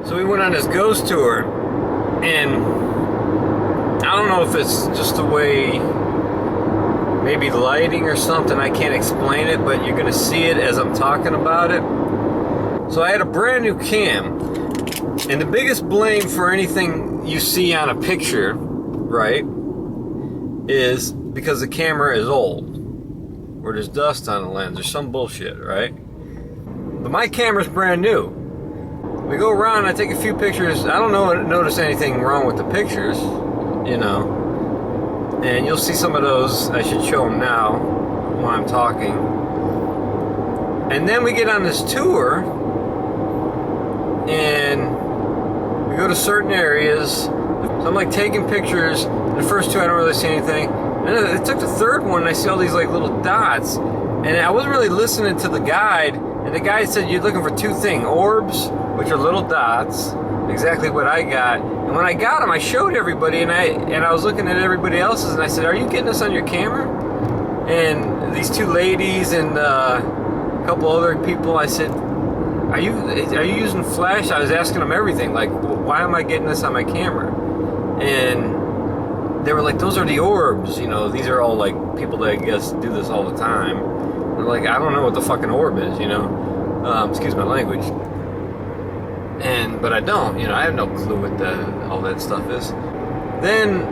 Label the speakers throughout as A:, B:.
A: So we went on this ghost tour, and I don't know if it's just the way, maybe lighting or something, I can't explain it, but you're going to see it as I'm talking about it. So I had a brand new cam, and the biggest blame for anything you see on a picture, right, is because the camera is old, or there's dust on the lens, or some bullshit, right? But my camera's brand new. We go around, I take a few pictures. I don't notice anything wrong with the pictures, you know. And you'll see some of those. I should show them now while I'm talking. And then we get on this tour, and we go to certain areas. So I'm like taking pictures. The first two I don't really see anything. And then I took the third one, and I see all these like little dots. And I wasn't really listening to the guide. And the guide said you're looking for two things: orbs, which are little dots, exactly what I got. And when I got them, I showed everybody, and I was looking at everybody else's, and I said, "Are you getting this on your camera?" And these two ladies and a couple other people, I said, "Are you using flash?" I was asking them everything, like, "Why am I getting this on my camera?" And they were like, "Those are the orbs, you know. These are all like people that I guess do this all the time." They're like, "I don't know what the fucking orb is, you know." Excuse my language. But I don't, you know, I have no clue what all that stuff is. Then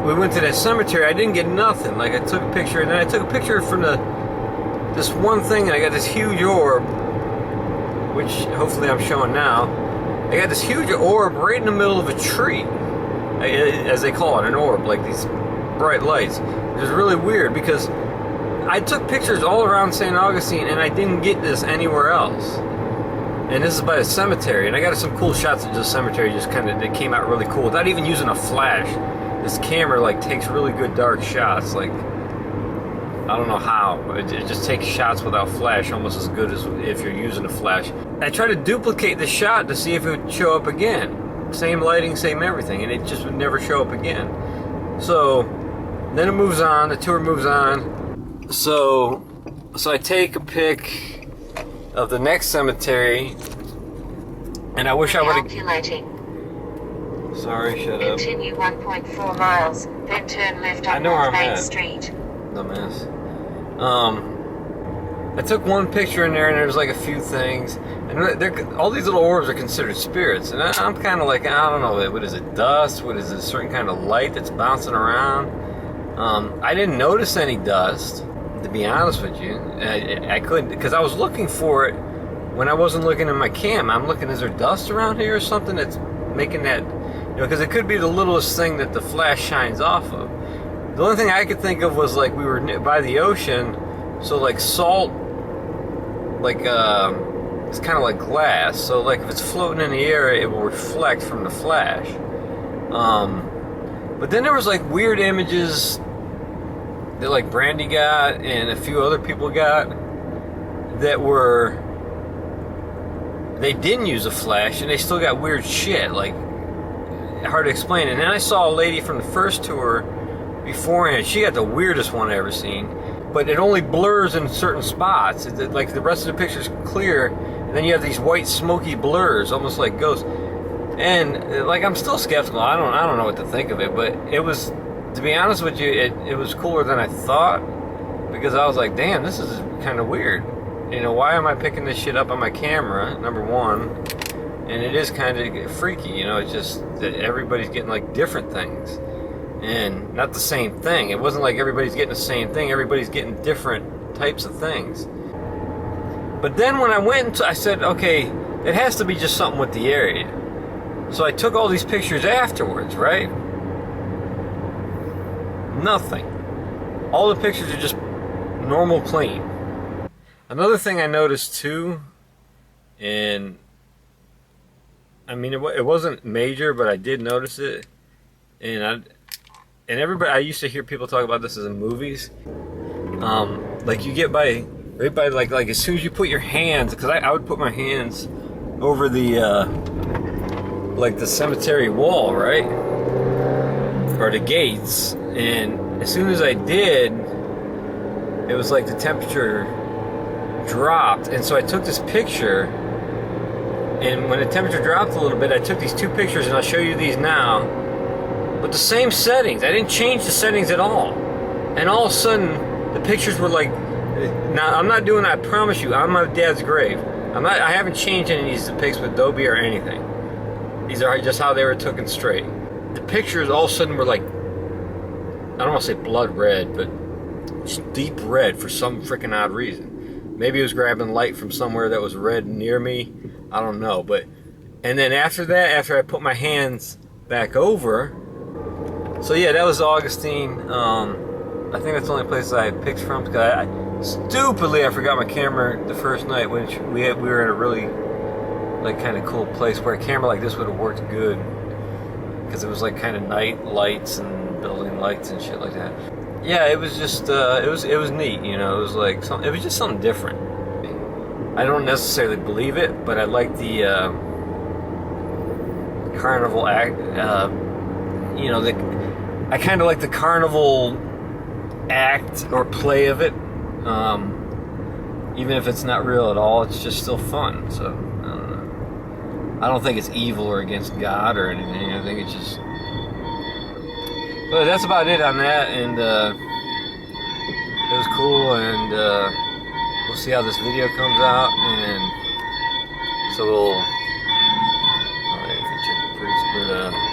A: we went to that cemetery. I didn't get nothing. Like, I took a picture, and then I took a picture from this one thing, and I got this huge orb, which hopefully I'm showing now. I got this huge orb right in the middle of a tree, as they call it, an orb, like these bright lights. It was really weird because I took pictures all around St. Augustine, and I didn't get this anywhere else. And this is by a cemetery, and I got some cool shots of this cemetery. Just kind of, it came out really cool without even using a flash. This camera like takes really good dark shots. Like, I don't know how, but it just takes shots without flash almost as good as if you're using a flash. I tried to duplicate the shot to see if it would show up again. Same lighting, same everything, and it just would never show up again. So then it moves on. The tour moves on. So I take a pic of the next cemetery, and I wish I would have. Sorry, shut up.
B: Continue 1.4 miles, then turn left on Main Street.
A: Dumbass. I took one picture in there, and there's like a few things, and all these little orbs are considered spirits, and I'm kind of like, I don't know, what is it? Dust? What is it? A certain kind of light that's bouncing around? I didn't notice any dust. To be honest with you, I couldn't, because I was looking for it when I wasn't looking in my cam. I'm looking, is there dust around here or something that's making that, you know, because it could be the littlest thing that the flash shines off of. The only thing I could think of was like we were by the ocean, so like salt, like it's kind of like glass, so like if it's floating in the air, it will reflect from the flash. But then there was like weird images that like Brandy got and a few other people got that they didn't use a flash, and they still got weird shit, like hard to explain. And then I saw a lady from the first tour beforehand. She got the weirdest one I ever seen, but it only blurs in certain spots. Like the rest of the picture's clear, and then you have these white smoky blurs, almost like ghosts. And like, I'm still skeptical. I don't know what to think of it, but it was, to be honest with you, it was cooler than I thought, because I was like, damn, this is kind of weird. You know, why am I picking this shit up on my camera, number one? And it is kind of freaky, you know, it's just that everybody's getting like different things. And not the same thing. It wasn't like everybody's getting the same thing, everybody's getting different types of things. But then when I went, I said, okay, it has to be just something with the area. So I took all these pictures afterwards, right? Nothing. All the pictures are just normal, clean. Another thing I noticed too, and I mean, it wasn't major, but I did notice it, and everybody, I used to hear people talk about this in movies. Like you get right by like as soon as you put your hands, because I would put my hands over the like the cemetery wall, right, or the gates, and as soon as I did, it was like the temperature dropped. And so I took this picture, And when the temperature dropped a little bit, I took these 2 pictures, and I'll show you these now. With the same settings. I didn't change the settings at all. And all of a sudden, the pictures were like... Now, I'm not doing that, I promise you, on my dad's grave. I haven't changed any of these pics with Adobe or anything. These are just how they were taken straight. The pictures all of a sudden were like... I don't want to say blood red, but just deep red for some freaking odd reason. Maybe it was grabbing light from somewhere that was red near me. I don't know, but... And then after that, after I put my hands back over... So yeah, that was Augustine. I think that's the only place I picked from, because stupidly I forgot my camera the first night, which we were in a really like kind of cool place where a camera like this would have worked good, because it was like kind of night lights and building lights and shit like that. Yeah, it was just it was neat, you know. It was like it was just something different. I don't necessarily believe it, but I like the carnival act. You know, I kind of like the carnival act or play of it. Even if it's not real at all, it's just still fun. So I don't know. I don't think it's evil or against God or anything. I think it's just... But that's about it on that, and it was cool, and we'll see how this video comes out, and so we'll... I didn't check the priest, but